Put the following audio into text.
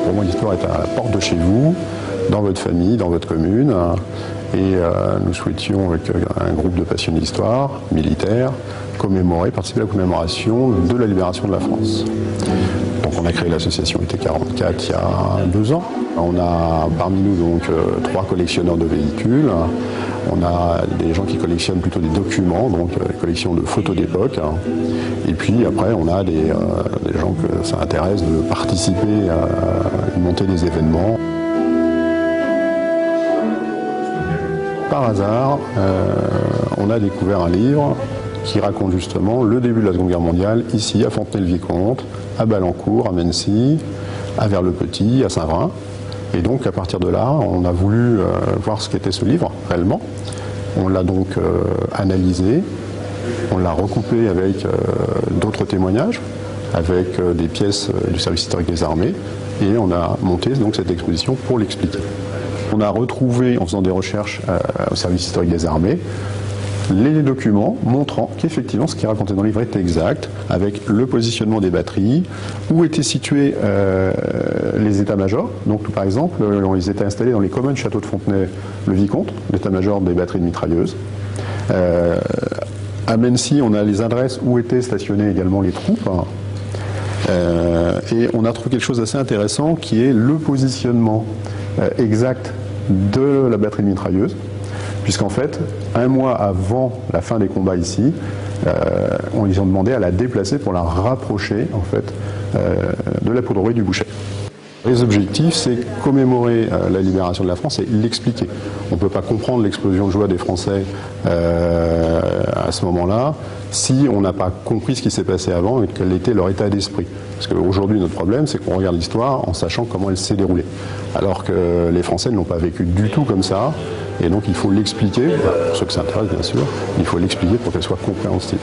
Pour moi, l'histoire est à la porte de chez vous, dans votre famille, dans votre commune. Et nous souhaitions, avec un groupe de passionnés d'histoire, militaires, participer à la commémoration de la libération de la France. Donc on a créé l'association Été 44 il y a 2 ans. On a parmi nous donc 3 collectionneurs de véhicules. On a des gens qui collectionnent plutôt des documents, donc des collections de photos d'époque. Et puis après, on a des gens que ça intéresse de participer à une montée des événements. Par hasard, on a découvert un livre qui raconte justement le début de la Seconde Guerre mondiale, ici à Fontenay-le-Vicomte, à Balancourt, à Mennecy, à Vers-le-Petit, à Saint-Vrain. Et donc à partir de là, on a voulu voir ce qu'était ce livre réellement. On l'a donc analysé, on l'a recoupé avec d'autres témoignages, avec des pièces du service historique des armées, et on a monté donc cette exposition pour l'expliquer. On a retrouvé, en faisant des recherches au service historique des armées, les documents montrant qu'effectivement ce qui est raconté dans le livre est exact, avec le positionnement des batteries, où étaient situés les états-majors. Donc par exemple, ils étaient installés dans les communs du château de Fontenay-le-Vicomte, l'état-major des batteries de mitrailleuses. À Mennecy, on a les adresses où étaient stationnées également les troupes. Et on a trouvé quelque chose d'assez intéressant qui est le positionnement exact de la batterie de mitrailleuses. Puisqu'en fait, 1 mois avant la fin des combats ici, on les a demandé à la déplacer pour la rapprocher en fait, de la poudrerie du Bouchet. Les objectifs, c'est commémorer la libération de la France et l'expliquer. On ne peut pas comprendre l'explosion de joie des Français à ce moment-là si on n'a pas compris ce qui s'est passé avant et quel était leur état d'esprit. Parce qu'aujourd'hui, notre problème, c'est qu'on regarde l'histoire en sachant comment elle s'est déroulée. Alors que les Français ne l'ont pas vécu du tout comme ça. Et donc il faut l'expliquer, pour ceux que ça intéresse bien sûr, il faut l'expliquer pour qu'elle soit compréhensible.